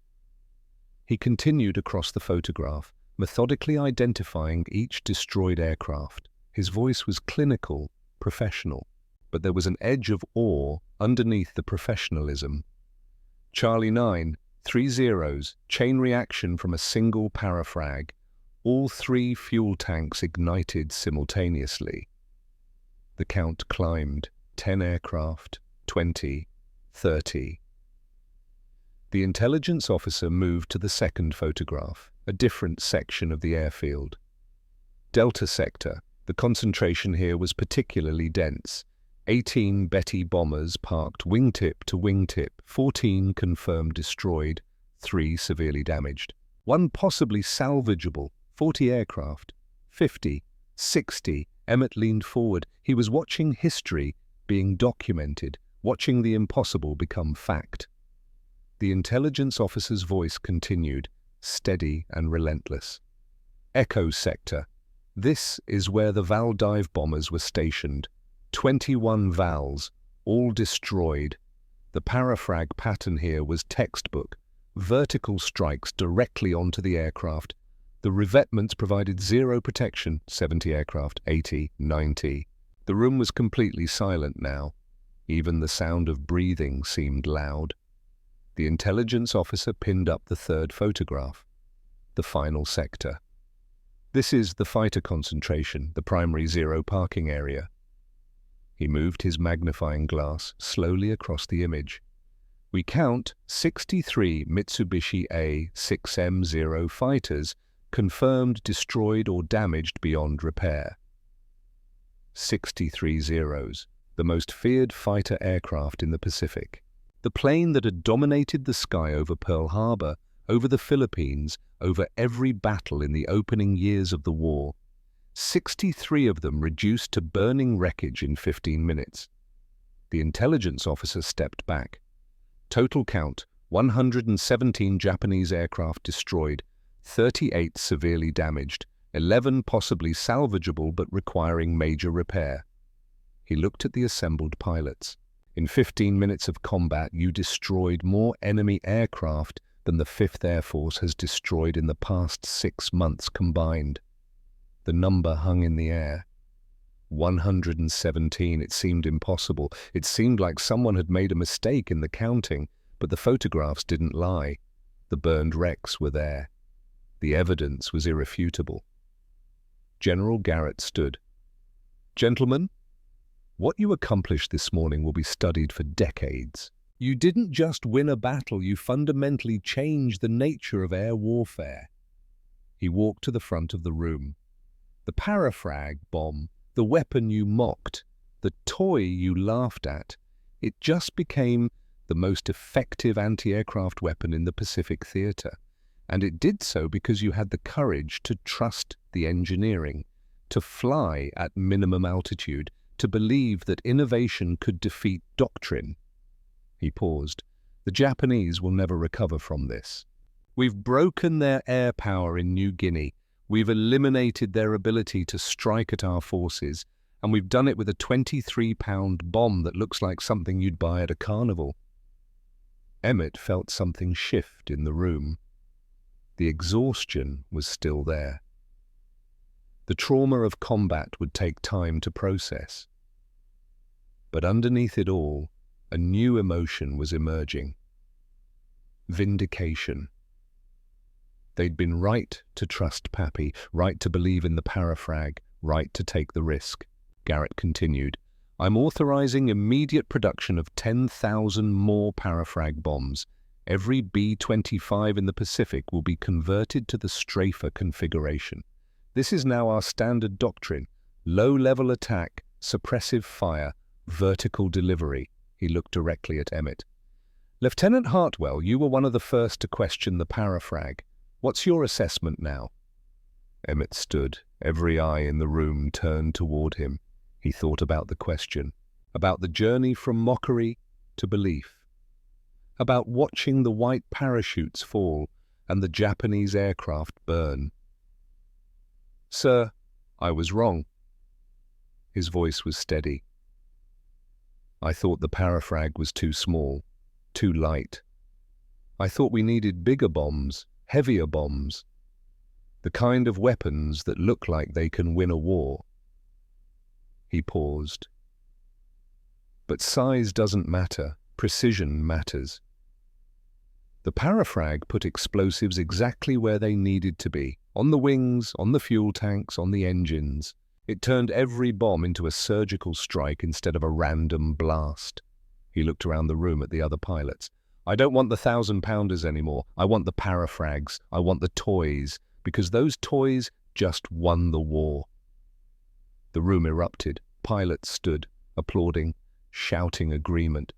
He continued across the photograph, methodically identifying each destroyed aircraft. His voice was clinical, professional, but there was an edge of awe underneath the professionalism. "Charlie 9, 3 zeros, chain reaction from a single parafrag. All 3 fuel tanks ignited simultaneously." The count climbed. 10 aircraft, 20, 30. The intelligence officer moved to the second photograph, a different section of the airfield. Delta sector. The concentration here was particularly dense. 18 Betty bombers parked wingtip to wingtip, 14 confirmed destroyed, 3 severely damaged. 1 possibly salvageable, 40 aircraft, 50, 60. Emmett leaned forward. He was watching history being documented, watching the impossible become fact. The intelligence officer's voice continued, steady and relentless. "Echo sector. This is where the Val dive bombers were stationed. 21 Vals, all destroyed. The parafrag pattern here was textbook. Vertical strikes directly onto the aircraft. The revetments provided zero protection, 70 aircraft, 80, 90. The room was completely silent now. Even the sound of breathing seemed loud. The intelligence officer pinned up the third photograph. The final sector. "This is the fighter concentration, the primary zero parking area." He moved his magnifying glass slowly across the image. "We count 63 Mitsubishi A6M0 fighters confirmed destroyed or damaged beyond repair. 63 zeros, the most feared fighter aircraft in the Pacific. The plane that had dominated the sky over Pearl Harbor, over the Philippines, over every battle in the opening years of the war. 63 of them reduced to burning wreckage in 15 minutes. The intelligence officer stepped back. Total count: 117 Japanese aircraft destroyed, 38 severely damaged, 11 possibly salvageable but requiring major repair. He looked at the assembled pilots. In 15 minutes of combat, you destroyed more enemy aircraft than the 5th Air Force has destroyed in the past 6 months combined. The number hung in the air. 117. It seemed impossible. It seemed like someone had made a mistake in the counting, but the photographs didn't lie. The burned wrecks were there. The evidence was irrefutable. General Garrett stood. "Gentlemen, what you accomplished this morning will be studied for decades. You didn't just win a battle, you fundamentally changed the nature of air warfare." He walked to the front of the room. The parafrag bomb, the weapon you mocked, the toy you laughed at, it just became the most effective anti-aircraft weapon in the Pacific theater. And it did so because you had the courage to trust the engineering, to fly at minimum altitude, to believe that innovation could defeat doctrine. He paused. The Japanese will never recover from this. We've broken their air power in New Guinea. We've eliminated their ability to strike at our forces, and we've done it with a 23-pound bomb that looks like something you'd buy at a carnival. Emmett felt something shift in the room. The exhaustion was still there. The trauma of combat would take time to process. But underneath it all, a new emotion was emerging. Vindication. They'd been right to trust Pappy, right to believe in the parafrag, right to take the risk. Garrett continued, "I'm authorizing immediate production of 10,000 more parafrag bombs. Every B-25 in the Pacific will be converted to the Strafer configuration. This is now our standard doctrine: low-level attack, suppressive fire, vertical delivery." He looked directly at Emmett. "Lieutenant Hartwell, you were one of the first to question the parafrag. What's your assessment now?" Emmett stood, every eye in the room turned toward him. He thought about the question, about the journey from mockery to belief, about watching the white parachutes fall and the Japanese aircraft burn. "Sir, I was wrong." His voice was steady. "I thought the parafrag was too small, too light. I thought we needed bigger bombs, heavier bombs, the kind of weapons that look like they can win a war." He paused. "But size doesn't matter, precision matters." The parafrag put explosives exactly where they needed to be, on the wings, on the fuel tanks, on the engines. It turned every bomb into a surgical strike instead of a random blast. He looked around the room at the other pilots. "I don't want the 1,000-pounders anymore. I want the parafrags. I want the toys, because those toys just won the war." The room erupted. Pilots stood, applauding, shouting agreement.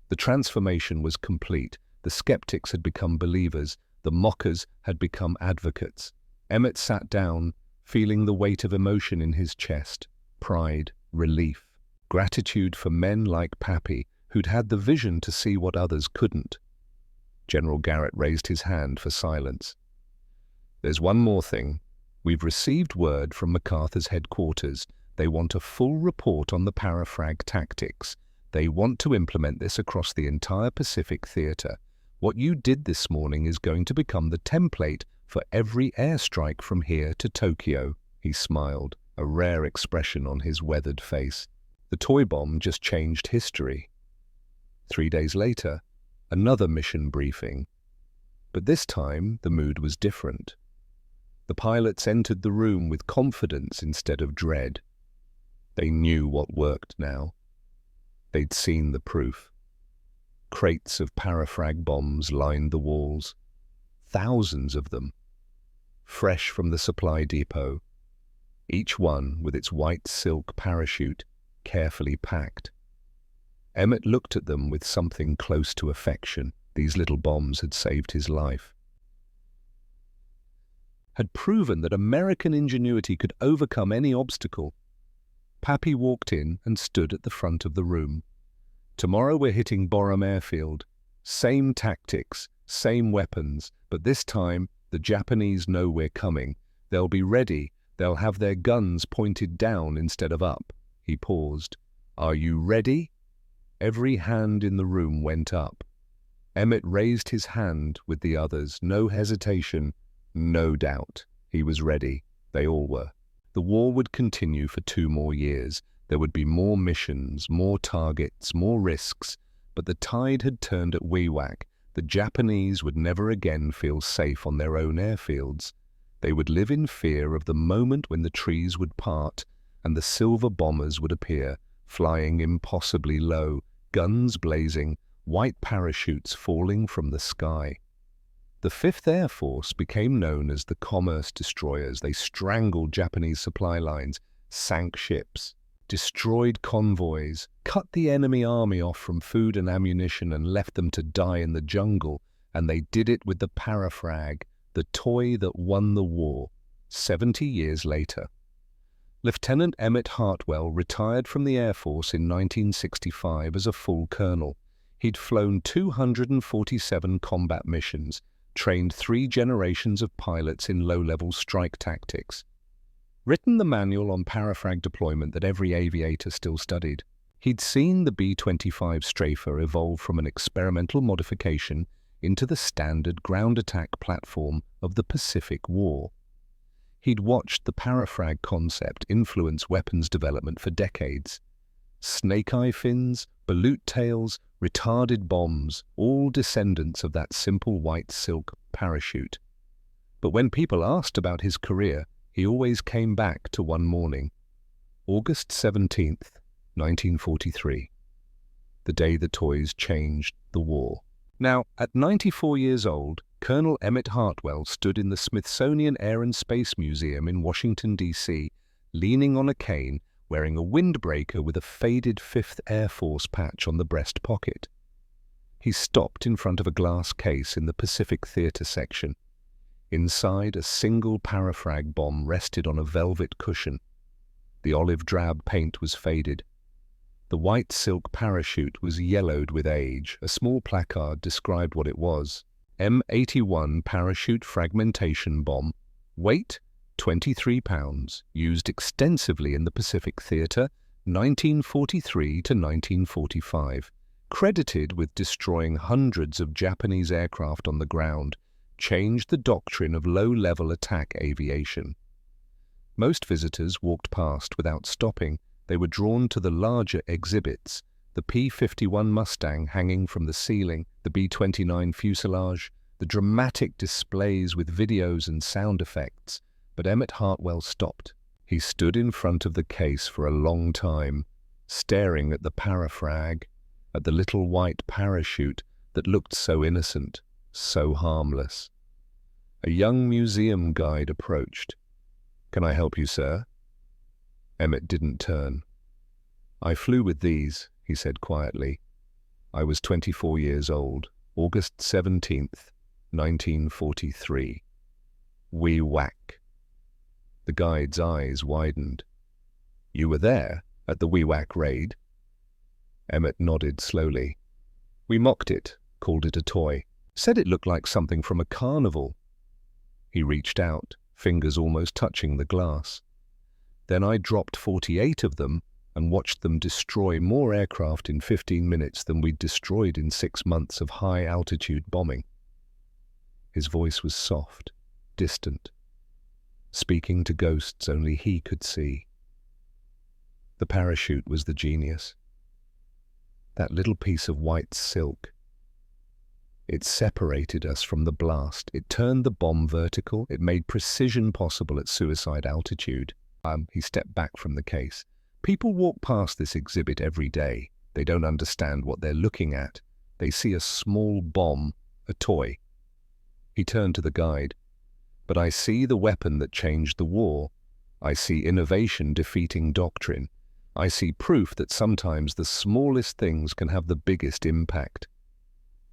The transformation was complete. The skeptics had become believers. The mockers had become advocates. Emmett sat down, feeling the weight of emotion in his chest: pride, relief, gratitude for men like Pappy, who'd had the vision to see what others couldn't. General Garrett raised his hand for silence. "There's one more thing. We've received word from MacArthur's headquarters. They want a full report on the parafrag tactics. They want to implement this across the entire Pacific theater. What you did this morning is going to become the template for every airstrike from here to Tokyo." He smiled, a rare expression on his weathered face. The toy bomb just changed history. 3 days later, another mission briefing. But this time, the mood was different. The pilots entered the room with confidence instead of dread. They knew what worked now. They'd seen the proof. Crates of parafrag bombs lined the walls. Thousands of them, fresh from the supply depot, each one with its white silk parachute carefully packed. Emmett looked at them with something close to affection. These little bombs had saved his life, had proven that American ingenuity could overcome any obstacle. Pappy walked in and stood at the front of the room. Tomorrow we're hitting Borum Airfield. Same tactics, same weapons, but this time the Japanese know we're coming. They'll be ready. They'll have their guns pointed down instead of up." He paused. "Are you ready?" Every hand in the room went up. Emmett raised his hand with the others. No hesitation, no doubt. He was ready. They all were. The war would continue for 2 more years. There would be more missions, more targets, more risks. But the tide had turned at Wewak. The Japanese would never again feel safe on their own airfields. They would live in fear of the moment when the trees would part and the silver bombers would appear, flying impossibly low, guns blazing, white parachutes falling from the sky. The 5th Air Force became known as the Commerce Destroyers. They strangled Japanese supply lines, sank ships, destroyed convoys, cut the enemy army off from food and ammunition and left them to die in the jungle. And they did it with the Parafrag, the toy that won the war, 70 years later. Lieutenant Emmett Hartwell retired from the Air Force in 1965 as a full colonel. He'd flown 247 combat missions, trained 3 generations of pilots in low-level strike tactics, written the manual on parafrag deployment that every aviator still studied. He'd seen the B-25 Strafer evolve from an experimental modification into the standard ground attack platform of the Pacific War. He'd watched the parafrag concept influence weapons development for decades. Snake-eye fins, balut tails, retarded bombs, all descendants of that simple white silk parachute. But when people asked about his career, he always came back to one morning, August 17th, 1943, the day the toys changed the war. Now, at 94 years old, Colonel Emmett Hartwell stood in the Smithsonian Air and Space Museum in Washington, D.C., leaning on a cane, wearing a windbreaker with a faded 5th Air Force patch on the breast pocket. He stopped in front of a glass case in the Pacific Theater section. Inside, a single parafrag bomb rested on a velvet cushion. The olive-drab paint was faded. The white silk parachute was yellowed with age. A small placard described what it was. M81 Parachute Fragmentation Bomb. Weight, 23 pounds. Used extensively in the Pacific Theater, 1943 to 1945. Credited with destroying hundreds of Japanese aircraft on the ground. Changed the doctrine of low-level attack aviation. Most visitors walked past without stopping. They were drawn to the larger exhibits, the P-51 Mustang hanging from the ceiling, the B-29 fuselage, the dramatic displays with videos and sound effects. But Emmett Hartwell stopped. He stood in front of the case for a long time, staring at the parafrag, at the little white parachute that looked so innocent, so harmless. A young museum guide approached. "Can I help you, sir?" Emmett didn't turn. "I flew with these," he said quietly. "I was 24 years old, August 17th, 1943. Wewak." The guide's eyes widened. "You were there, at the Wewak raid?" Emmett nodded slowly. "We mocked it, called it a toy, said it looked like something from a carnival." He reached out, fingers almost touching the glass. "Then I dropped 48 of them and watched them destroy more aircraft in 15 minutes than we'd destroyed in 6 months of high-altitude bombing." His voice was soft, distant, speaking to ghosts only he could see. The parachute was the genius. That little piece of white silk. It separated us from the blast. It turned the bomb vertical. It made precision possible at suicide altitude. He stepped back from the case. "People walk past this exhibit every day. They don't understand what they're looking at. They see a small bomb, a toy." He turned to the guide. "But I see the weapon that changed the war. I see innovation defeating doctrine. I see proof that sometimes the smallest things can have the biggest impact."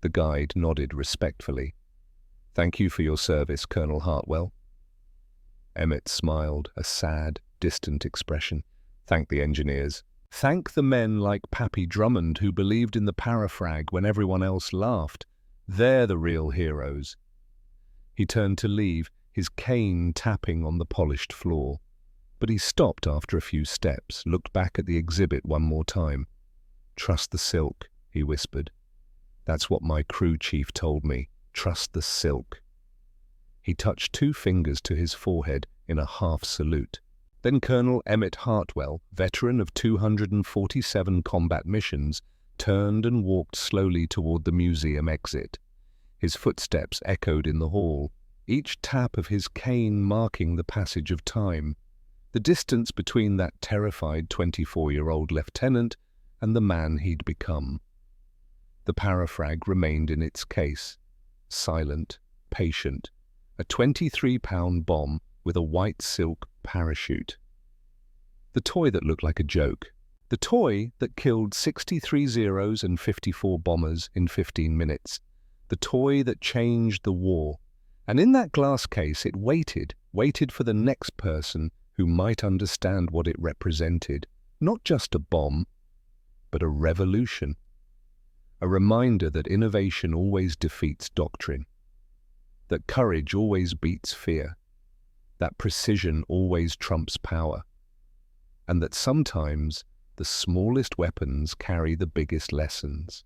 The guide nodded respectfully. "Thank you for your service, Colonel Hartwell." Emmett smiled, a sad, distant expression. "Thank the engineers. Thank the men like Pappy Drummond who believed in the parafrag when everyone else laughed. They're the real heroes. He turned to leave, his cane tapping on the polished floor. But he stopped after a few steps, looked back at the exhibit one more time. "Trust the silk," he whispered. "That's what my crew chief told me. Trust the silk." He touched 2 fingers to his forehead in a half salute. Then Colonel Emmett Hartwell, veteran of 247 combat missions, turned and walked slowly toward the museum exit. His footsteps echoed in the hall, each tap of his cane marking the passage of time, the distance between that terrified 24-year-old lieutenant and the man he'd become. The parafrag remained in its case, silent, patient, a 23-pound bomb with a white silk parachute. The toy that looked like a joke. The toy that killed 63 Zeros and 54 bombers in 15 minutes. The toy that changed the war. And in that glass case it waited for the next person who might understand what it represented. Not just a bomb, but a revolution. A reminder that innovation always defeats doctrine. That courage always beats fear. That precision always trumps power. And that sometimes the smallest weapons carry the biggest lessons.